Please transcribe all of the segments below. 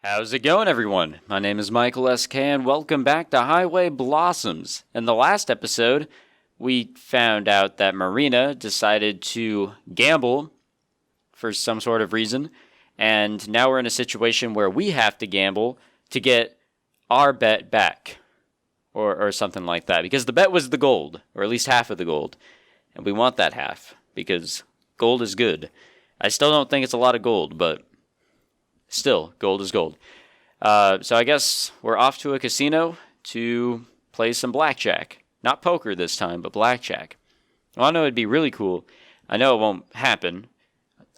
How's it going, everyone? My name is Michael S.K. and welcome back to Highway Blossoms. In the last episode, we found out that Marina decided to gamble for some sort of reason, and now we're in a situation where we have to gamble to get our bet back, or something like that, because the bet was the gold, or at least half of the gold, and we want that half, because gold is good. I still don't think it's a lot of gold, but still, gold is gold. So I guess we're off to a casino to play some blackjack. Not poker this time, but blackjack. Well, I know it'd be really cool. I know it won't happen,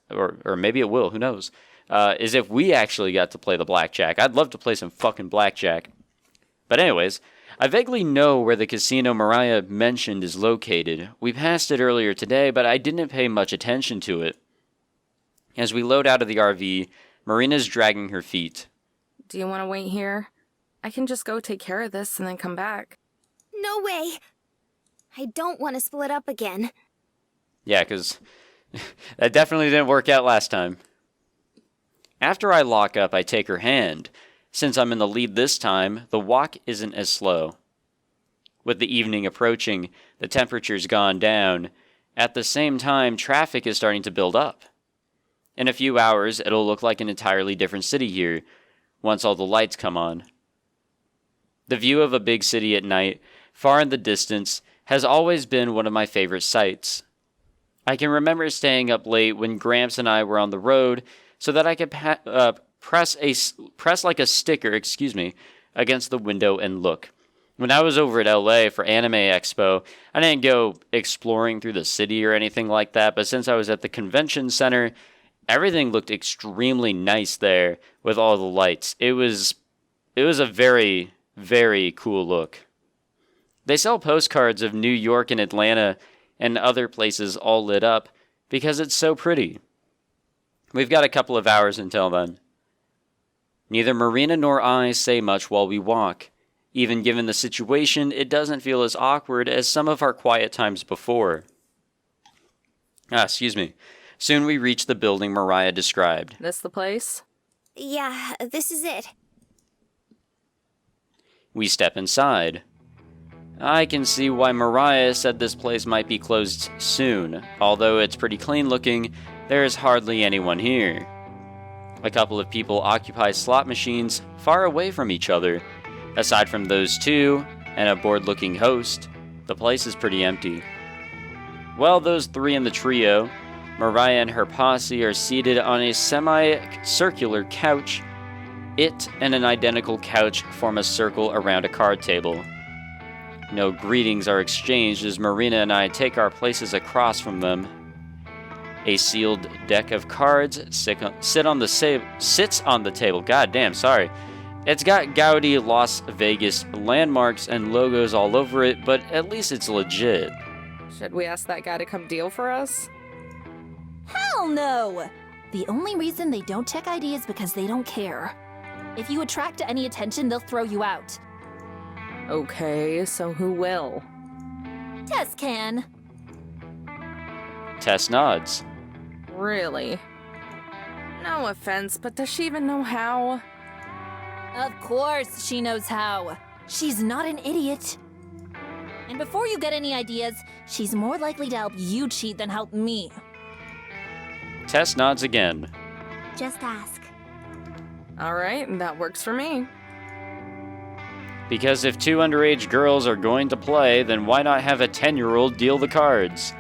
or maybe it will, who knows, is if we actually got to play the blackjack. I'd love to play some fucking blackjack. But anyways, I vaguely know where the casino Mariah mentioned is located. We passed it earlier today, but I didn't pay much attention to it. As we load out of the RV, Marina's dragging her feet. Do you want to wait here? I can just go take care of this and then come back. No way! I don't want to split up again. Yeah, because that definitely didn't work out last time. After I lock up, I take her hand. Since I'm in the lead this time, the walk isn't as slow. With the evening approaching, the temperature's gone down. At the same time, traffic is starting to build up. In a few hours, it'll look like an entirely different city here, once all the lights come on. The view of a big city at night, far in the distance, has always been one of my favorite sights. I can remember staying up late when Gramps and I were on the road so that I could press like a sticker, against the window and look. When I was over at LA for Anime Expo, I didn't go exploring through the city or anything like that, but since I was at the convention center, everything looked extremely nice there with all the lights. It was a very, very cool look. They sell postcards of New York and Atlanta and other places all lit up because it's so pretty. We've got a couple of hours until then. Neither Marina nor I say much while we walk. Even given the situation, it doesn't feel as awkward as some of our quiet times before. Soon we reach the building Mariah described. This the place? Yeah, this is it. We step inside. I can see why Mariah said this place might be closed soon. Although it's pretty clean looking, there is hardly anyone here. A couple of people occupy slot machines far away from each other. Aside from those two, and a bored-looking host, the place is pretty empty. Well, those three in the trio, Mariah and her posse, are seated on a semi-circular couch. It and an identical couch form a circle around a card table. No greetings are exchanged as Marina and I take our places across from them. A sealed deck of cards sits on the table. God damn, sorry. It's got gaudy Las Vegas landmarks and logos all over it, but at least it's legit. Should we ask that guy to come deal for us? Hell no! The only reason they don't check ID is because they don't care. If you attract any attention, they'll throw you out. Okay, so who will? Tess can. Tess nods. Really? No offense, but does she even know how? Of course she knows how. She's not an idiot. And before you get any ideas, she's more likely to help you cheat than help me. Tess nods again. Just ask. Alright, that works for me. Because if two underage girls are going to play, then why not have a 10-year-old deal the cards?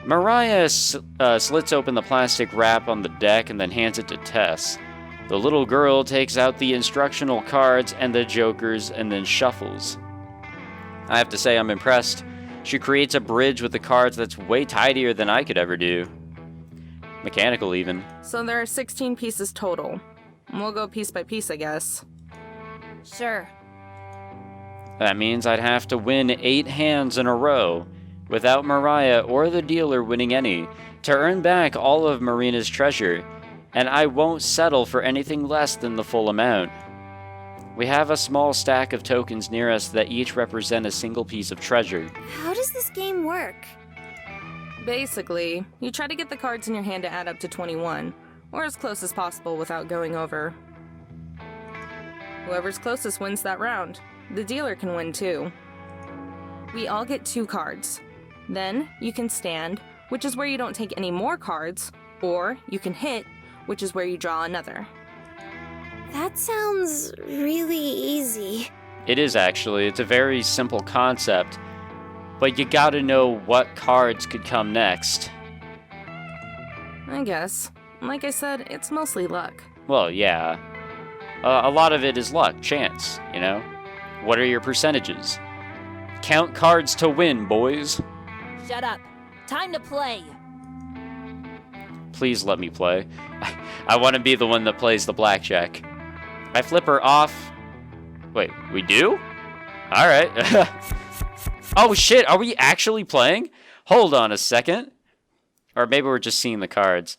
Mariah slits open the plastic wrap on the deck and then hands it to Tess. The little girl takes out the instructional cards and the jokers and then shuffles. I have to say I'm impressed. She creates a bridge with the cards that's way tidier than I could ever do. Mechanical even. So there are 16 pieces total. We'll go piece by piece, I guess. Sure. That means I'd have to win 8 hands in a row, without Mariah or the dealer winning any, to earn back all of Marina's treasure, and I won't settle for anything less than the full amount. We have a small stack of tokens near us that each represent a single piece of treasure. How does this game work? Basically, you try to get the cards in your hand to add up to 21, or as close as possible without going over. Whoever's closest wins that round. The dealer can win too. We all get 2 cards. Then you can stand, which is where you don't take any more cards, or you can hit, which is where you draw another. That sounds really easy. It is actually. It's a very simple concept, but you gotta know what cards could come next. I guess. Like I said, it's mostly luck. Well, yeah. A lot of it is luck, chance, you know? What are your percentages? Count cards to win, boys. Shut up. Time to play. Please let me play. I want to be the one that plays the blackjack. I flip her off. Wait, we do? Alright. Oh shit, are we actually playing? Hold on a second. Or maybe we're just seeing the cards.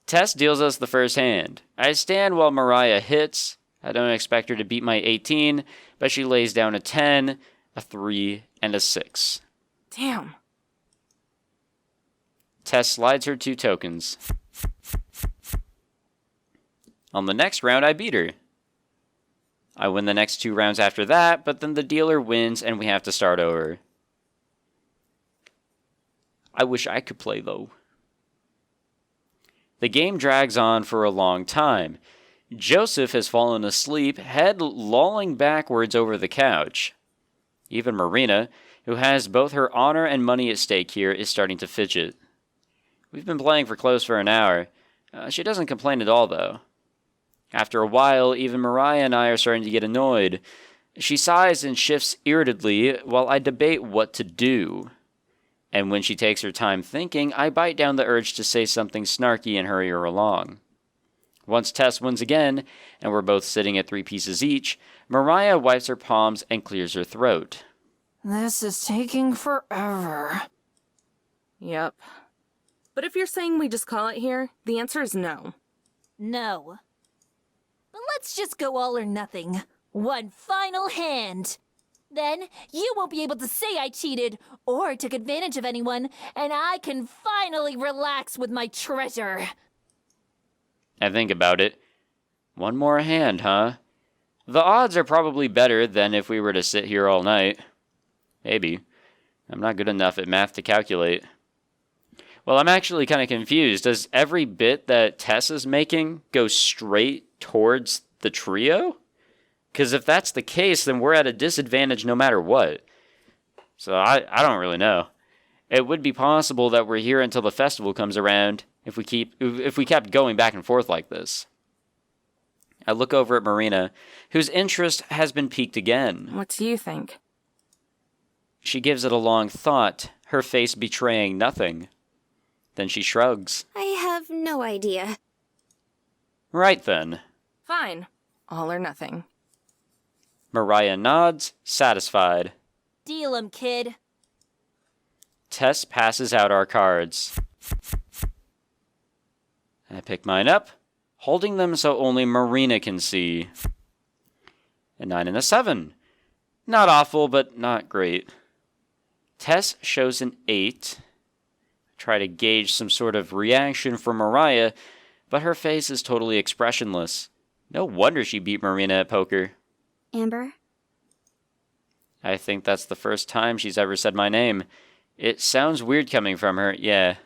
Tess deals us the first hand. I stand while Mariah hits. I don't expect her to beat my 18, but she lays down a 10, a 3, and a 6. Damn. Tess slides her 2 tokens. On the next round, I beat her. I win the next 2 rounds after that, but then the dealer wins and we have to start over. I wish I could play, though. The game drags on for a long time. Joseph has fallen asleep, head lolling backwards over the couch. Even Marina, who has both her honor and money at stake here, is starting to fidget. We've been playing for close for an hour. She doesn't complain at all, though. After a while, even Mariah and I are starting to get annoyed. She sighs and shifts irritably while I debate what to do. And when she takes her time thinking, I bite down the urge to say something snarky and hurry her along. Once Tess wins again, and we're both sitting at 3 pieces each, Mariah wipes her palms and clears her throat. This is taking forever. Yep. But if you're saying we just call it here, the answer is no. No. But let's just go all or nothing. One final hand. Then you won't be able to say I cheated or took advantage of anyone, and I can finally relax with my treasure. I think about it. One more hand, huh? The odds are probably better than if we were to sit here all night. Maybe. I'm not good enough at math to calculate. Well, I'm actually kind of confused. Does every bit that Tess is making go straight towards the trio? Because if that's the case, then we're at a disadvantage no matter what. So I don't really know. It would be possible that we're here until the festival comes around if we kept going back and forth like this. I look over at Marina, whose interest has been piqued again. What do you think? She gives it a long thought, her face betraying nothing. Then she shrugs. I have no idea. Right then. Fine. All or nothing. Mariah nods, satisfied. Deal 'em, kid. Tess passes out our cards. I pick mine up, holding them so only Marina can see. A 9 and a 7. Not awful, but not great. Tess shows an 8. I try to gauge some sort of reaction from Mariah, but her face is totally expressionless. No wonder she beat Marina at poker. Amber? I think that's the first time she's ever said my name. It sounds weird coming from her, yeah.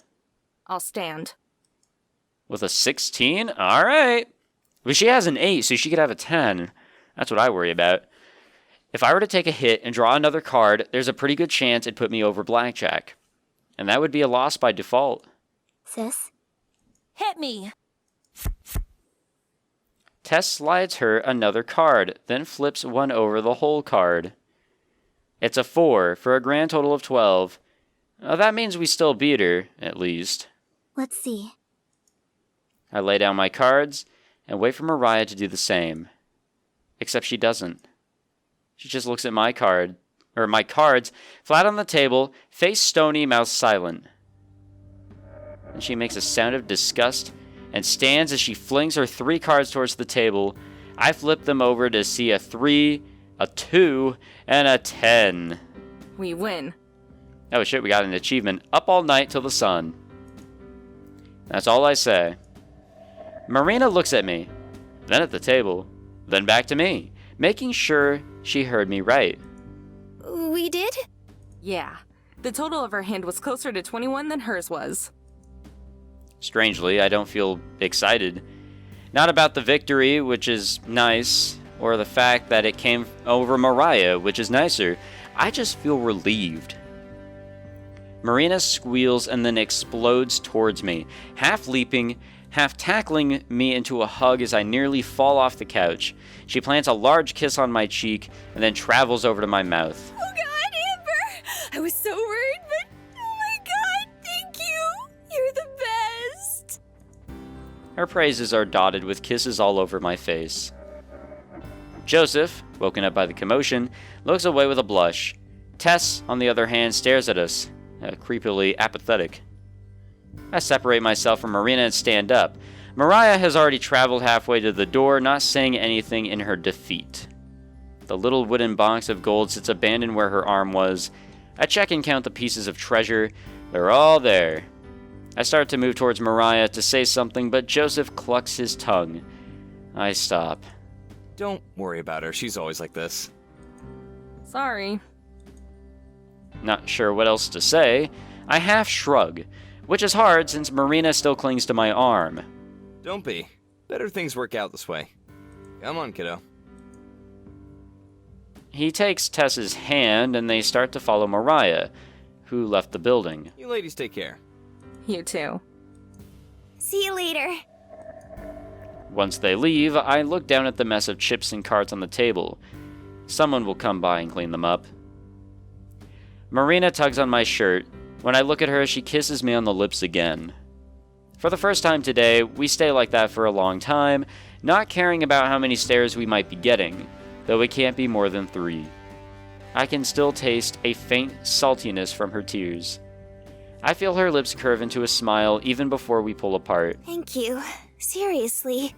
I'll stand. With a 16? Alright. But she has an 8, so she could have a 10. That's what I worry about. If I were to take a hit and draw another card, there's a pretty good chance it'd put me over blackjack. And that would be a loss by default. Sis? Hit me. Tess slides her another card, then flips one over the whole card. It's a 4 for a grand total of 12. That means we still beat her, at least. Let's see. I lay down my cards and wait for Mariah to do the same. Except she doesn't. She just looks at my cards, flat on the table, face stony, mouth silent. And she makes a sound of disgust and stands as she flings her 3 cards towards the table. I flip them over to see a 3, a 2, and a 10. We win. Oh shit, we got an achievement. Up all night till the sun. That's all I say. Marina looks at me, then at the table, then back to me. making sure she heard me right. We did? Yeah. The total of her hand was closer to 21 than hers was. Strangely, I don't feel excited. Not about the victory, which is nice, or the fact that it came over Mariah, which is nicer. I just feel relieved. Marina squeals and then explodes towards me, half leaping, half tackling me into a hug as I nearly fall off the couch. She plants a large kiss on my cheek and then travels over to my mouth. Oh God, Amber! I was so worried, but oh my God, thank you! You're the best! Her praises are dotted with kisses all over my face. Joseph, woken up by the commotion, looks away with a blush. Tess, on the other hand, stares at us, creepily apathetic. I separate myself from Marina and stand up. Mariah has already traveled halfway to the door, not saying anything in her defeat. The little wooden box of gold sits abandoned where her arm was. I check and count the pieces of treasure. They're all there. I start to move towards Mariah to say something, but Joseph clucks his tongue. I stop. Don't worry about her, she's always like this. Sorry. Not sure what else to say, I half shrug, which is hard since Marina still clings to my arm. Don't be. Better things work out this way. Come on, kiddo. He takes Tess's hand and they start to follow Mariah, who left the building. You ladies take care. You too. See you later. Once they leave, I look down at the mess of chips and cards on the table. Someone will come by and clean them up. Marina tugs on my shirt. When I look at her, she kisses me on the lips again. For the first time today, we stay like that for a long time, not caring about how many stares we might be getting, though it can't be more than 3. I can still taste a faint saltiness from her tears. I feel her lips curve into a smile even before we pull apart. Thank you. Seriously.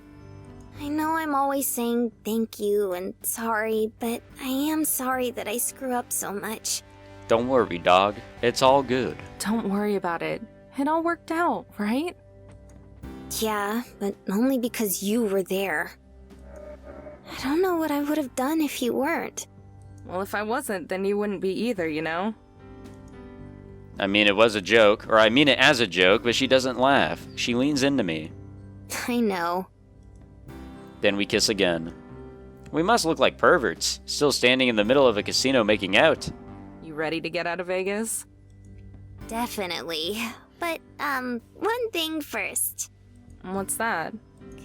I know I'm always saying thank you and sorry, but I am sorry that I screw up so much. Don't worry, dog. It's all good. Don't worry about it. It all worked out, right? Yeah, but only because you were there. I don't know what I would have done if you weren't. Well, if I wasn't, then you wouldn't be either, you know? I mean, it was a joke, or I mean it as a joke, but she doesn't laugh. She leans into me. I know. Then we kiss again. We must look like perverts, still standing in the middle of a casino making out. You ready to get out of Vegas? Definitely. But, one thing first. What's that?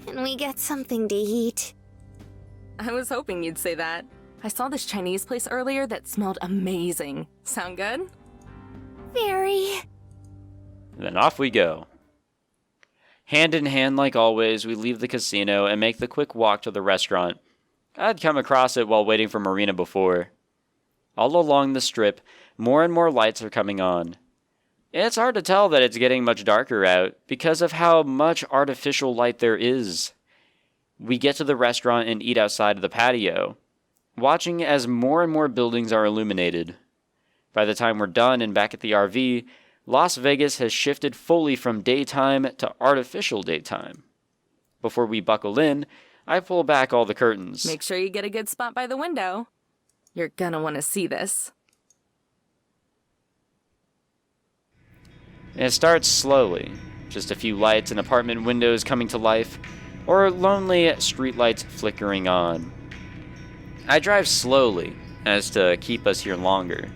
Can we get something to eat? I was hoping you'd say that. I saw this Chinese place earlier that smelled amazing. Sound good? Very. Then off we go. Hand in hand like always, we leave the casino and make the quick walk to the restaurant. I'd come across it while waiting for Marina before. All along the strip, more and more lights are coming on. It's hard to tell that it's getting much darker out because of how much artificial light there is. We get to the restaurant and eat outside of the patio, watching as more and more buildings are illuminated. By the time we're done and back at the RV, Las Vegas has shifted fully from daytime to artificial daytime. Before we buckle in, I pull back all the curtains. Make sure you get a good spot by the window. You're gonna want to see this. It starts slowly, just a few lights and apartment windows coming to life, or lonely streetlights flickering on. I drive slowly, as to keep us here longer.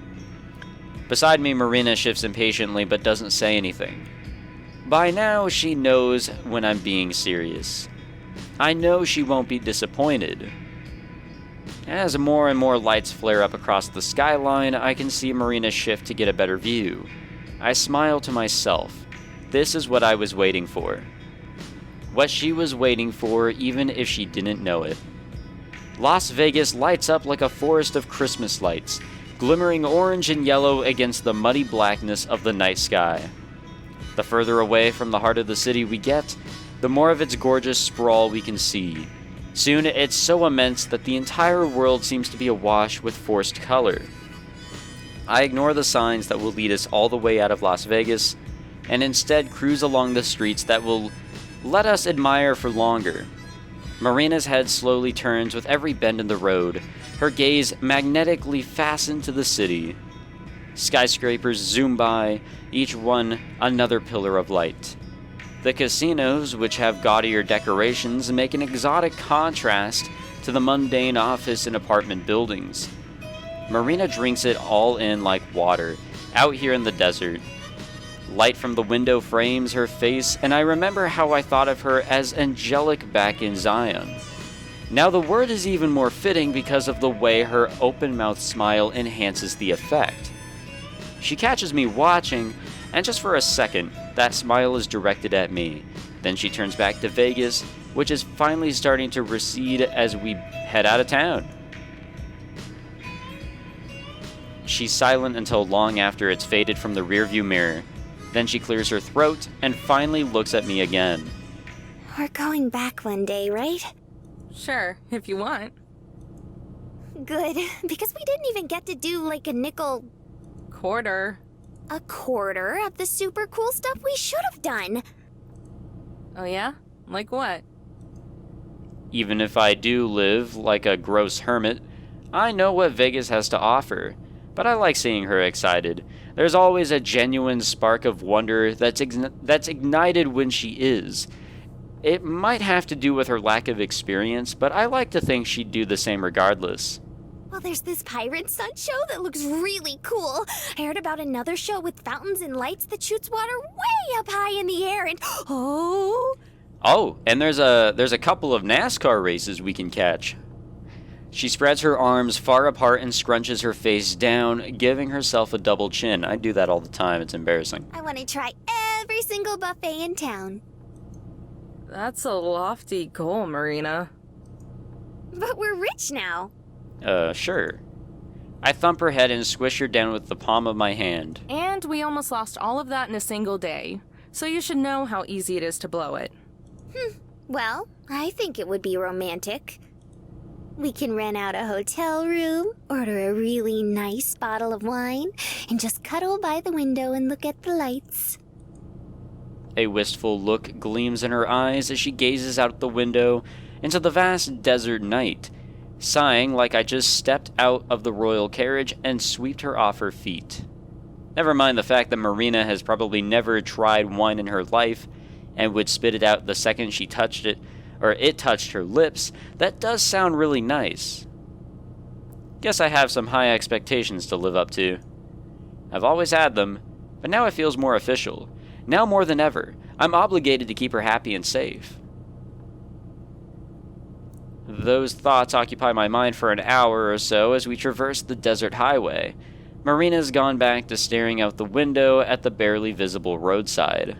Beside me, Marina shifts impatiently but doesn't say anything. By now, she knows when I'm being serious. I know she won't be disappointed. As more and more lights flare up across the skyline, I can see Marina shift to get a better view. I smile to myself. This is what I was waiting for. What she was waiting for, even if she didn't know it. Las Vegas lights up like a forest of Christmas lights, glimmering orange and yellow against the muddy blackness of the night sky. The further away from the heart of the city we get, the more of its gorgeous sprawl we can see. Soon it's so immense that the entire world seems to be awash with forced color. I ignore the signs that will lead us all the way out of Las Vegas, and instead cruise along the streets that will let us admire for longer. Marina's head slowly turns with every bend in the road, her gaze magnetically fastened to the city. Skyscrapers zoom by, each one another pillar of light. The casinos, which have gaudier decorations, make an exotic contrast to the mundane office and apartment buildings. Marina drinks it all in like water, out here in the desert. Light from the window frames her face, and I remember how I thought of her as angelic back in Zion. Now the word is even more fitting because of the way her open-mouthed smile enhances the effect. She catches me watching, and just for a second, that smile is directed at me. Then she turns back to Vegas, which is finally starting to recede as we head out of town. She's silent until long after it's faded from the rearview mirror. Then she clears her throat and finally looks at me again. We're going back one day, right? Sure, if you want. Good, because we didn't even get to do like a nickel... Quarter. A quarter of the super cool stuff we should have done. Oh yeah? Like what? Even if I do live like a gross hermit, I know what Vegas has to offer. But I like seeing her excited. There's always a genuine spark of wonder that's ignited when she is. It might have to do with her lack of experience, but I like to think she'd do the same regardless. Well, there's this pirate sun show that looks really cool. I heard about another show with fountains and lights that shoots water way up high in the air and... Oh, and there's a couple of NASCAR races we can catch. She spreads her arms far apart and scrunches her face down, giving herself a double chin. I do that all the time. It's embarrassing. I want to try every single buffet in town. That's a lofty goal, Marina. But we're rich now. Sure. I thump her head and squish her down with the palm of my hand. And we almost lost all of that in a single day. So you should know how easy it is to blow it. Well, I think it would be romantic. We can rent out a hotel room, order a really nice bottle of wine, and just cuddle by the window and look at the lights. A wistful look gleams in her eyes as she gazes out the window into the vast desert night, sighing like I just stepped out of the royal carriage and swept her off her feet. Never mind the fact that Marina has probably never tried wine in her life and would spit it out the second she touched it, or it touched her lips. That does sound really nice. Guess I have some high expectations to live up to. I've always had them, but now it feels more official. Now more than ever, I'm obligated to keep her happy and safe. Those thoughts occupy my mind for an hour or so as we traverse the desert highway. Marina's gone back to staring out the window at the barely visible roadside.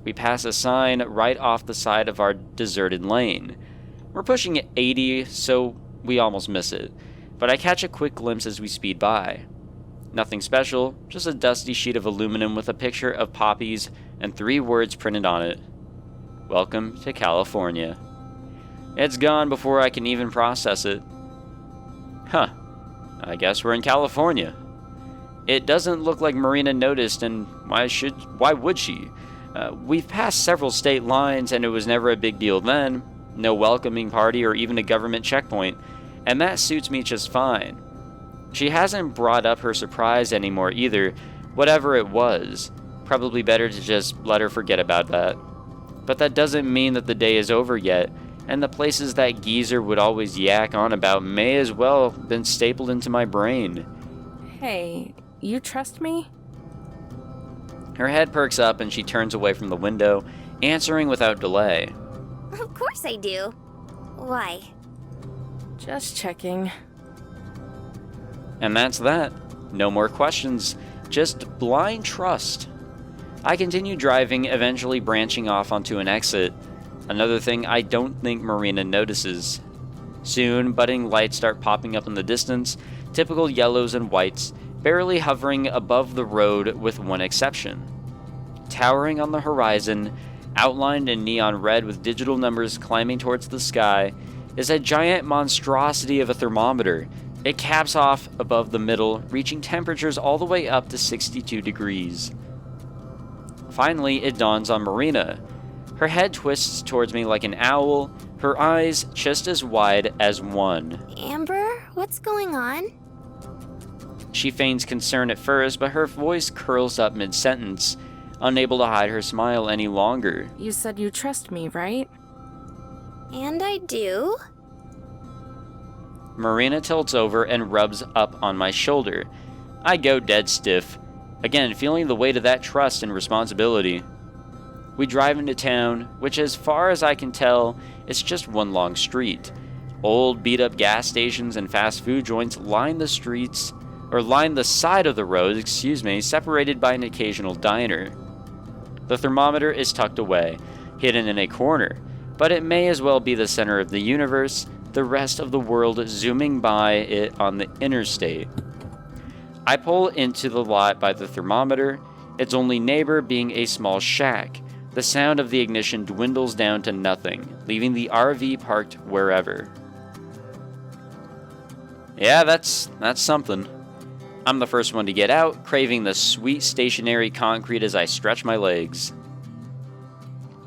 We pass a sign right off the side of our deserted lane. We're pushing 80, so we almost miss it, but I catch a quick glimpse as we speed by. Nothing special, just a dusty sheet of aluminum with a picture of poppies and 3 words printed on it. Welcome to California. It's gone before I can even process it. Huh, I guess we're in California. It doesn't look like Marina noticed, and why would she? We've passed several state lines, and it was never a big deal then. No welcoming party or even a government checkpoint, and that suits me just fine. She hasn't brought up her surprise anymore either, whatever it was. Probably better to just let her forget about that. But that doesn't mean that the day is over yet, and the places that geezer would always yak on about may as well have been stapled into my brain. Hey, you trust me? Her head perks up and she turns away from the window, answering without delay. Of course I do. Why? Just checking. And that's that. No more questions, just blind trust. I continue driving, eventually branching off onto an exit. Another thing I don't think Marina notices. Soon, budding lights start popping up in the distance, typical yellows and whites, barely hovering above the road with one exception. Towering on the horizon, outlined in neon red with digital numbers climbing towards the sky, is a giant monstrosity of a thermometer. It caps off above the middle, reaching temperatures all the way up to 62 degrees. Finally, it dawns on Marina. Her head twists towards me like an owl, her eyes just as wide as one. Amber, what's going on? She feigns concern at first, but her voice curls up mid-sentence, unable to hide her smile any longer. You said you trust me, right? And I do. Marina tilts over and rubs up on my shoulder. I go dead stiff, again feeling the weight of that trust and responsibility. We drive into town, which as far as I can tell, is just one long street. Old beat-up gas stations and fast food joints line the side of the road, separated by an occasional diner. The thermometer is tucked away, hidden in a corner, but it may as well be the center of the universe, the rest of the world zooming by it on the interstate. I pull into the lot by the thermometer, its only neighbor being a small shack. The sound of the ignition dwindles down to nothing, leaving the RV parked wherever. Yeah, that's something. I'm the first one to get out, craving the sweet stationary concrete as I stretch my legs.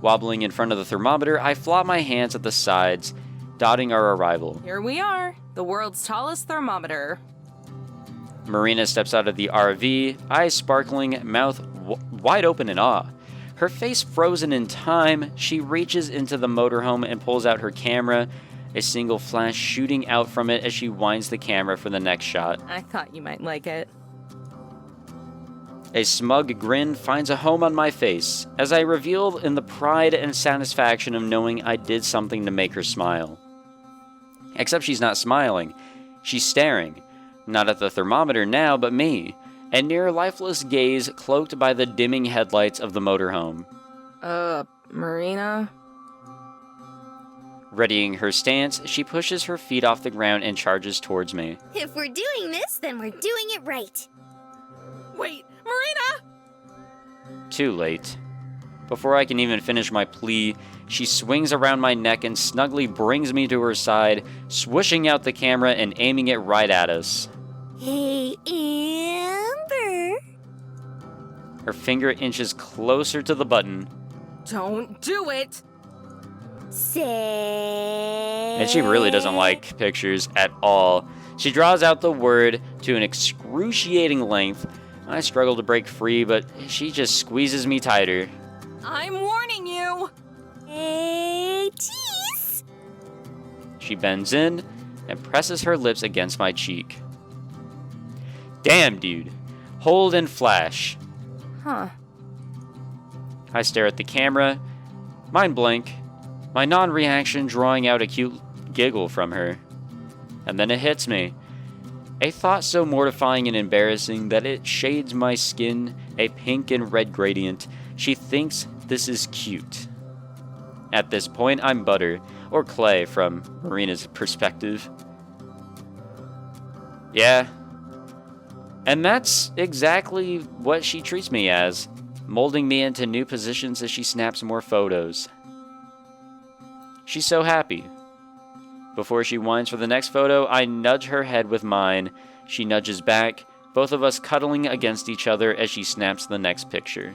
Wobbling in front of the thermometer, I flop my hands at the sides, dotting our arrival. Here we are, the world's tallest thermometer. Marina steps out of the RV, eyes sparkling, mouth wide open in awe. Her face frozen in time, she reaches into the motorhome and pulls out her camera, a single flash shooting out from it as she winds the camera for the next shot. I thought you might like it. A smug grin finds a home on my face as I reveal in the pride and satisfaction of knowing I did something to make her smile. Except she's not smiling. She's staring. Not at the thermometer now, but me. A near lifeless gaze cloaked by the dimming headlights of the motorhome. Marina? Readying her stance, she pushes her feet off the ground and charges towards me. If we're doing this, then we're doing it right. Wait, Marina! Too late. Before I can even finish my plea, she swings around my neck and snugly brings me to her side, swooshing out the camera and aiming it right at us. Hey, Amber. Her finger inches closer to the button. Don't do it! Say. And she really doesn't like pictures at all. She draws out the word to an excruciating length. I struggle to break free, but she just squeezes me tighter. I'm warning you! Hey, tease. She bends in and presses her lips against my cheek. Damn, dude. Hold and flash. Huh. I stare at the camera, mind blank, my non-reaction drawing out a cute giggle from her. And then it hits me. A thought so mortifying and embarrassing that it shades my skin a pink and red gradient. She thinks this is cute. At this point, I'm butter, or clay from Marina's perspective. Yeah. And that's exactly what she treats me as, molding me into new positions as she snaps more photos. She's so happy. Before she whines for the next photo, I nudge her head with mine. She nudges back, both of us cuddling against each other as she snaps the next picture.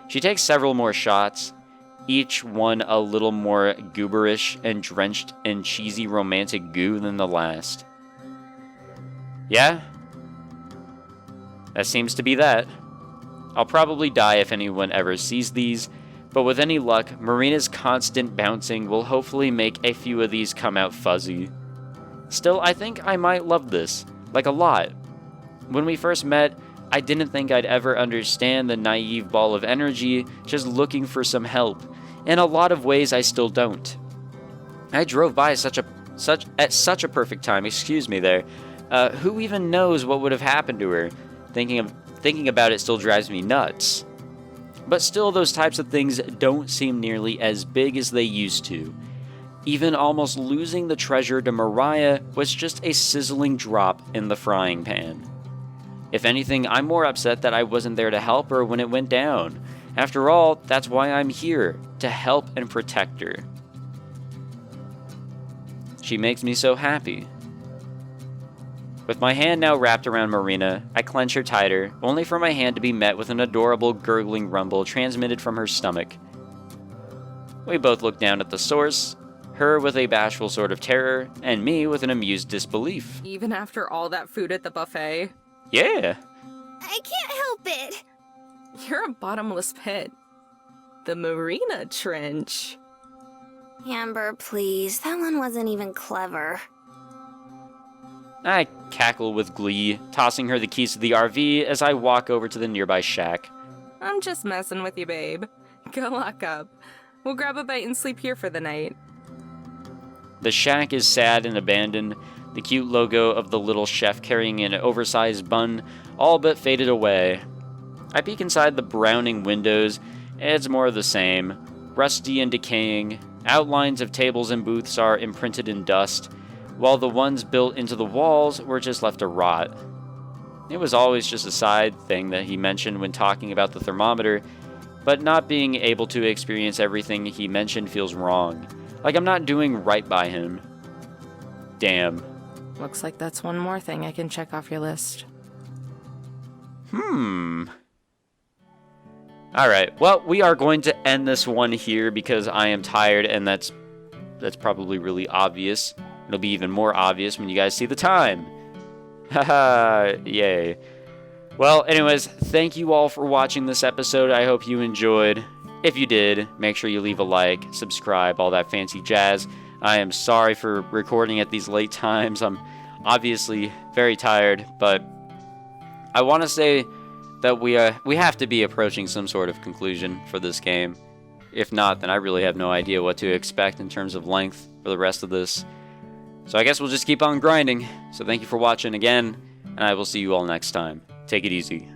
She takes several more shots, each one a little more gooberish and drenched in cheesy romantic goo than the last. Yeah? That seems to be that. I'll probably die if anyone ever sees these, but with any luck, Marina's constant bouncing will hopefully make a few of these come out fuzzy. Still, I think I might love this, like a lot. When we first met, I didn't think I'd ever understand the naive ball of energy just looking for some help. In a lot of ways, I still don't. I drove by at such a perfect time, excuse me there. Who even knows what would have happened to her? Thinking about it still drives me nuts. But still, those types of things don't seem nearly as big as they used to. Even almost losing the treasure to Mariah was just a sizzling drop in the frying pan. If anything, I'm more upset that I wasn't there to help her when it went down. After all, that's why I'm here, to help and protect her. She makes me so happy. With my hand now wrapped around Marina, I clench her tighter, only for my hand to be met with an adorable gurgling rumble transmitted from her stomach. We both look down at the source, her with a bashful sort of terror, and me with an amused disbelief. Even after all that food at the buffet? Yeah. I can't help it. You're a bottomless pit. The Marina Trench. Amber, please. That one wasn't even clever. I cackle with glee, tossing her the keys to the RV as I walk over to the nearby shack. I'm just messing with you, babe. Go lock up. We'll grab a bite and sleep here for the night. The shack is sad and abandoned, the cute logo of the little chef carrying an oversized bun all but faded away. I peek inside the browning windows, and it's more of the same. Rusty and decaying, outlines of tables and booths are imprinted in dust, while the ones built into the walls were just left to rot. It was always just a side thing that he mentioned when talking about the thermometer, but not being able to experience everything he mentioned feels wrong. Like I'm not doing right by him. Damn. Looks like that's one more thing I can check off your list. Alright, well, we are going to end this one here because I am tired, and that's probably really obvious. It'll be even more obvious when you guys see the time. Haha, yay. Well, anyways, thank you all for watching this episode. I hope you enjoyed. If you did, make sure you leave a like, subscribe, all that fancy jazz. I am sorry for recording at these late times. I'm obviously very tired, but I want to say that we have to be approaching some sort of conclusion for this game. If not, then I really have no idea what to expect in terms of length for the rest of this. So I guess we'll just keep on grinding. So thank you for watching again, and I will see you all next time. Take it easy.